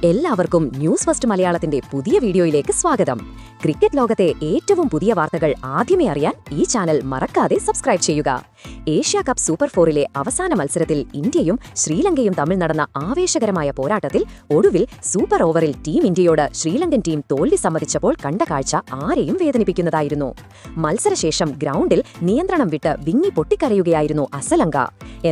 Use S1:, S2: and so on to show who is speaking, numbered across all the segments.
S1: എല്ലാവർക്കും news first മലയാളത്തിന്റെ പുതിയ വീഡിയോയിലേക്ക് സ്വാഗതം. ക്രിക്കറ്റ് ലോകത്തെ ഏറ്റവും പുതിയ വാർത്തകൾ ആദ്യമേ അറിയാൻ ഈ ചാനൽ മറക്കാതെ സബ്സ്ക്രൈബ് ചെയ്യുക. ഏഷ്യ കപ്പ് സൂപ്പർ 4-ലെ അവസാന മത്സരത്തിൽ ഇന്ത്യയും ശ്രീലങ്കയും തമ്മിൽ നടന്ന ആവേശകരമായ പോരാട്ടത്തിൽ ഒടുവിൽ സൂപ്പർ ഓവറിൽ ടീം ഇന്ത്യയോട് ശ്രീലങ്കൻ ടീം തോൽവി സമ്മതിച്ചപ്പോൾ കണ്ട കാഴ്ച ആരെയും വേദനിപ്പിക്കുന്നതായിരുന്നു. മത്സരശേഷം ഗ്രൗണ്ടിൽ നിയന്ത്രണം വിട്ട് വിങ്ങി പൊട്ടിക്കരയുകയായിരുന്നു അസലങ്ക.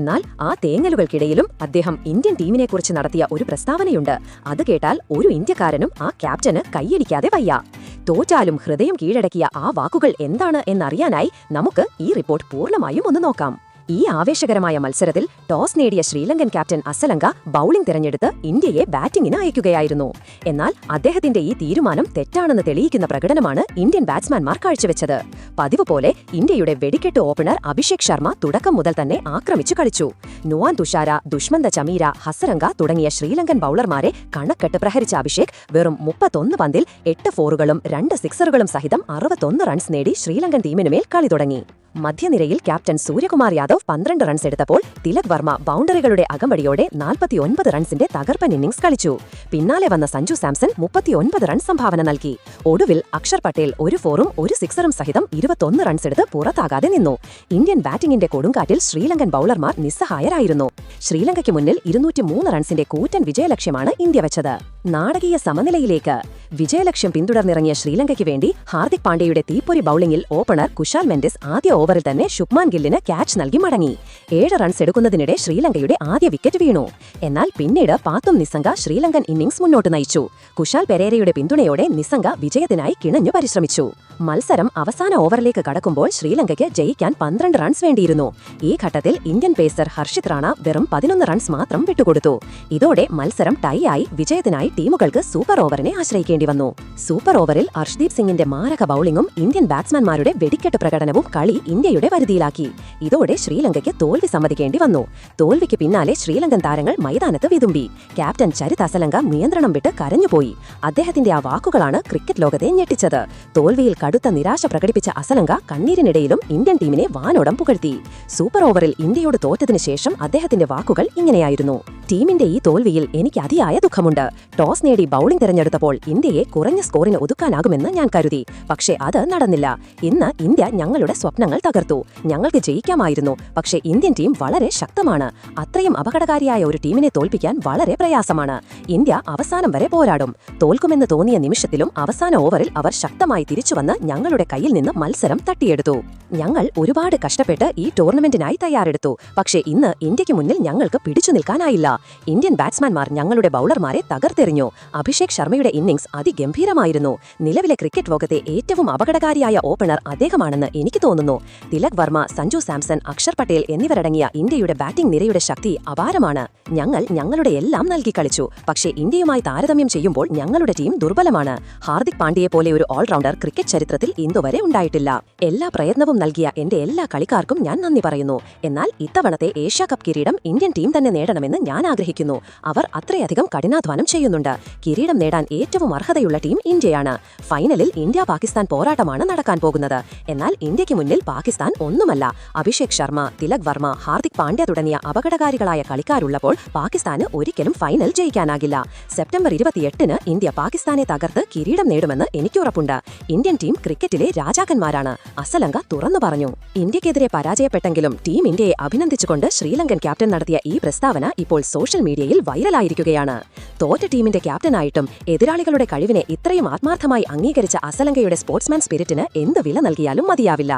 S1: എന്നാൽ ആ തേങ്ങലുകൾക്കിടയിലും അദ്ദേഹം ഇന്ത്യൻ ടീമിനെക്കുറിച്ച് നടത്തിയ ഒരു പ്രസ്താവനയുണ്ട്. അത് കേട്ടാൽ ഒരു ഇന്ത്യക്കാരനും ആ ക്യാപ്റ്റന് കൈയടിക്കാതെ വയ്യ. തോറ്റാലും ഹൃദയം കീഴടക്കിയ ആ വാക്കുകൾ എന്താണ് എന്നറിയാനായി നമുക്ക് ഈ റിപ്പോർട്ട് പൂർണ്ണമായും ഒന്ന് നോക്കാം. ഈ ആവേശകരമായ മത്സരത്തിൽ ടോസ് നേടിയ ശ്രീലങ്കൻ ക്യാപ്റ്റൻ അസലങ്ക ബൌളിംഗ് തിരഞ്ഞെടുത്ത് ഇന്ത്യയെ ബാറ്റിംഗിന് അയക്കുകയായിരുന്നു. എന്നാൽ അദ്ദേഹത്തിന്റെ ഈ തീരുമാനം തെറ്റാണെന്ന് തെളിയിക്കുന്ന പ്രകടനമാണ് ഇന്ത്യൻ ബാറ്റ്സ്മാൻമാർ കാഴ്ചവെച്ചത്. പതിവ് പോലെ ഇന്ത്യയുടെ വെടിക്കെട്ട് ഓപ്പണർ അഭിഷേക് ശർമ്മ തുടക്കം മുതൽ തന്നെ ആക്രമിച്ചു കളിച്ചു. നുവാൻ തുഷാര, ദുഷ്മന്ത ചമീര, ഹസരംഗ തുടങ്ങിയ ശ്രീലങ്കൻ ബൌളർമാരെ കണക്കെട്ട് പ്രഹരിച്ച അഭിഷേക് വെറും 31 പന്തിൽ 8 ഫോറുകളും 2 സിക്സറുകളും സഹിതം 61 റൺസ് നേടി ശ്രീലങ്കൻ ടീമിനുമേൽ കളി തുടങ്ങി. മധ്യനിരയിൽ ക്യാപ്റ്റൻ സൂര്യകുമാർ യാദവ് 12 റൺസ് എടുത്തപ്പോൾ തിലക് വർമ്മ ബൌണ്ടറികളുടെ അകമ്പടിയോടെ 49 റൺസിന്റെ തകർപ്പൻ ഇന്നിംഗ്സ് കളിച്ചു. പിന്നാലെ വന്ന സഞ്ജു സാംസൺ 39 റൺസ് സംഭാവന നൽകി. ഒടുവിൽ അക്ഷർ പട്ടേൽ 1 ഫോറും 1 സിക്സറും സഹിതം 21 റൺസ് എടുത്ത് പുറത്താകാതെ നിന്നു. ഇന്ത്യൻ ബാറ്റിംഗിന്റെ കൊടുങ്കാറ്റിൽ ശ്രീലങ്കൻ ബൌളർമാർ നിസ്സഹായരായിരുന്നു. ശ്രീലങ്കയ്ക്ക് മുന്നിൽ 203 റൺസിന്റെ കൂറ്റൻ വിജയലക്ഷ്യമാണ് ഇന്ത്യ വെച്ചത്. നാടകീയ സമനിലയിലേക്ക് വിജയലക്ഷ്യം പിന്തുടർന്നിറങ്ങിയ ശ്രീലങ്കയ്ക്ക് വേണ്ടി ഹാർദിക് പാണ്ഡ്യയുടെ തീപ്പൊരി ബൌളിംഗിൽ ഓപ്പണർ കുശാൽ മെൻഡിസ് ആദ്യ ഓവറിൽ തന്നെ ശുഭ്മാൻ ഗില്ലിന് ക്യാച്ച് നൽകി മടങ്ങി. 7 റൺസ് എടുക്കുന്നതിനിടെ ശ്രീലങ്കയുടെ ആദ്യ വിക്കറ്റ് വീണു. എന്നാൽ പിന്നീട് പാത്തും നിസംഗ ശ്രീലങ്കൻ ഇന്നിംഗ്സ് മുന്നോട്ട് നയിച്ചു. കുശാൽ പെരേരയുടെ പിന്തുണയോടെ നിസംഗ വിജയത്തിനായി കിണഞ്ഞു പരിശ്രമിച്ചു. മത്സരം അവസാന ഓവറിലേക്ക് കടക്കുമ്പോൾ ശ്രീലങ്കയ്ക്ക് ജയിക്കാൻ 12 റൺസ് വേണ്ടിയിരുന്നു. ഈ ഘട്ടത്തിൽ ഇന്ത്യൻ പേസർ ഹർഷിത് റാണ വെറും 11 റൺസ് മാത്രം വിട്ടുകൊടുത്തു. ഇതോടെ മത്സരം ടൈ ആയി വിജയത്തിനായി ടീമുകൾക്ക് സൂപ്പർ ഓവറിനെ ആശ്രയിക്കേണ്ടി വന്നു. സൂപ്പർ ഓവറിൽ അർഷ്ദീപ് സിംഗിന്റെ മാരക ബൌളിംഗും ഇന്ത്യൻ ബാറ്റ്സ്മാൻമാരുടെ വെടിക്കെട്ട് പ്രകടനവും കളി ഇന്ത്യയുടെ വരുതിയിലാക്കി. ഇതോടെ ശ്രീലങ്കയ്ക്ക് തോൽവി സമ്മതിക്കേണ്ടി വന്നു. തോൽവിക്ക് പിന്നാലെ ശ്രീലങ്കൻ താരങ്ങൾ മൈതാനത്ത് വിതുമ്പി. ക്യാപ്റ്റൻ ചരിത് അസലങ്ക നിയന്ത്രണം വിട്ട് കരഞ്ഞുപോയി. അദ്ദേഹത്തിന്റെ ആ വാക്കുകളാണ് ക്രിക്കറ്റ് ലോകത്തെ ഞെട്ടിച്ചത്. തോൽവിയിൽ കടുത്ത നിരാശ പ്രകടിപ്പിച്ച അസലങ്ക കണ്ണീരിനിടയിലും ഇന്ത്യൻ ടീമിനെ വാനോടം പുകഴ്ത്തി. സൂപ്പർ ഓവറിൽ ഇന്ത്യയോട് തോറ്റതിനു ശേഷം അദ്ദേഹത്തിന്റെ വാക്കുകൾ ഇങ്ങനെയായിരുന്നു: ടീമിന്റെ ഈ തോൽവിയിൽ എനിക്ക് അതിയായ ദുഃഖമുണ്ട്. ടോസ് നേടി ബൌളിംഗ് തിരഞ്ഞെടുത്തപ്പോൾ ഇന്ത്യയെ കുറഞ്ഞ സ്കോറിന് ഒതുക്കാനാകുമെന്ന് ഞാൻ കരുതി. പക്ഷേ അത് നടന്നില്ല. ഇന്ന് ഇന്ത്യ ഞങ്ങളുടെ സ്വപ്നങ്ങൾ തകർത്തു. ഞങ്ങൾക്ക് ജയിക്കാമായിരുന്നു. പക്ഷേ ഇന്ത്യൻ ടീം വളരെ ശക്തമാണ്. അത്രയും അപകടകാരിയായ ഒരു ടീമിനെ തോൽപ്പിക്കാൻ വളരെ പ്രയാസമാണ്. ഇന്ത്യ അവസാനം വരെ പോരാടും. തോൽക്കുമെന്ന് തോന്നിയ നിമിഷത്തിലും അവസാന ഓവറിൽ അവർ ശക്തമായി തിരിച്ചുവന്ന് ഞങ്ങളുടെ കയ്യിൽ നിന്ന് മത്സരം തട്ടിയെടുത്തു. ഞങ്ങൾ ഒരുപാട് കഷ്ടപ്പെട്ട് ഈ ടൂർണമെന്റിനായി തയ്യാറെടുത്തു. പക്ഷേ ഇന്ന് ഇന്ത്യക്ക് മുന്നിൽ ഞങ്ങൾക്ക് പിടിച്ചു നിൽക്കാനായില്ല. ഇന്ത്യൻ ബാറ്റ്സ്മാൻമാർ ഞങ്ങളുടെ ബൌളർമാരെ തകർത്തെറിഞ്ഞു. അഭിഷേക് ശർമ്മയുടെ ഇന്നിംഗ്സ് അതിഗംഭീരമായിരുന്നു. നിലവിലെ ക്രിക്കറ്റ് ലോകത്തെ ഏറ്റവും അപകടകാരിയായ ഓപ്പണർ അദ്ദേഹമാണെന്ന് എനിക്ക് തോന്നുന്നു. തിലക് വർമ്മ, സഞ്ജു സാംസൺ, അക്ഷർ പട്ടേൽ എന്നിവരടങ്ങിയ ഇന്ത്യയുടെ ബാറ്റിംഗ് നിരയുടെ ശക്തി അപാരമാണ്. ഞങ്ങൾ ഞങ്ങളുടെ എല്ലാം നൽകി കളിച്ചു. പക്ഷേ ഇന്ത്യയുമായി താരതമ്യം ചെയ്യുമ്പോൾ ഞങ്ങളുടെ ടീം ദുർബലമാണ്. ഹാർദിക് പാണ്ഡ്യയെ പോലെ ഒരു ഓൾറൗണ്ടർ ക്രിക്കറ്റ് ചരിത്രത്തിൽ ഇന്നുവരെ ഉണ്ടായിട്ടില്ല. എല്ലാ പ്രയത്നവും നൽകിയ എന്റെ എല്ലാ കളിക്കാർക്കും ഞാൻ നന്ദി പറയുന്നു. എന്നാൽ ഇത്തവണത്തെ ഏഷ്യ കപ്പ് കിരീടം ഇന്ത്യൻ ടീം തന്നെ നേടണമെന്ന് ഞാൻ ആഗ്രഹിക്കുന്നു. അവർ അത്രയധികം കഠിനാധ്വാനം ചെയ്യുന്നുണ്ട്. കിരീടം നേടാൻ ഏറ്റവും അർഹതയുള്ള ടീം ഇന്ത്യയാണ്. ഫൈനലിൽ ഇന്ത്യ പാകിസ്ഥാൻ പോരാട്ടമാണ് നടക്കാൻ പോകുന്നത്. എന്നാൽ ഇന്ത്യക്ക് മുന്നിൽ പാകിസ്ഥാൻ ഒന്നുമല്ല. അഭിഷേക് ശർമ്മ, തിലക് വർമ്മ, ഹാർദിക് പാണ്ഡ്യ തുടങ്ങിയ അപകടകാരികളായ കളിക്കാരുള്ളപ്പോൾ പാകിസ്ഥാന് ഒരിക്കലും ഫൈനൽ ജയിക്കാനാകില്ല. സെപ്റ്റംബർ 28-ന് ഇന്ത്യ പാകിസ്ഥാനെ തകർത്ത് കിരീടം നേടുമെന്ന് എനിക്ക് ഉറപ്പുണ്ട്. ഇന്ത്യൻ ടീം ക്രിക്കറ്റിലെ രാജാക്കന്മാരാണ്, അസലങ്ക തുറന്നു പറഞ്ഞു. ഇന്ത്യക്കെതിരെ പരാജയപ്പെട്ടെങ്കിലും ടീം ഇന്ത്യയെ അഭിനന്ദിച്ചുകൊണ്ട് ശ്രീലങ്കൻ ക്യാപ്റ്റൻ നടത്തിയ ഈ പ്രസ്താവന ഇപ്പോൾ സോഷ്യൽ മീഡിയയിൽ വൈറലായിരിക്കുകയാണ്. തോറ്റ ടീമിന്റെ ക്യാപ്റ്റനായിട്ടും എതിരാളികളുടെ കഴിവിനെ ഇത്രയും ആത്മാർത്ഥമായി അംഗീകരിച്ച അസലങ്കയുടെ സ്പോർട്സ്മാൻ സ്പിരിറ്റിന് എന്ത് വില നൽകിയാലും മതിയാവില്ല.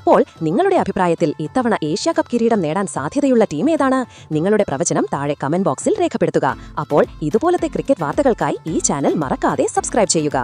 S1: അപ്പോൾ നിങ്ങളുടെ അഭിപ്രായത്തിൽ ഇത്തവണ ഏഷ്യ കപ്പ് കിരീടം നേടാൻ സാധ്യതയുള്ള ടീം ഏതാണ്? നിങ്ങളുടെ പ്രവചനം താഴെ കമന്റ് ബോക്സിൽ രേഖപ്പെടുത്തുക. അപ്പോൾ ഇതുപോലത്തെ ക്രിക്കറ്റ് വാർത്തകൾക്കായി ഈ ചാനൽ മറക്കാതെ സബ്സ്ക്രൈബ് ചെയ്യുക.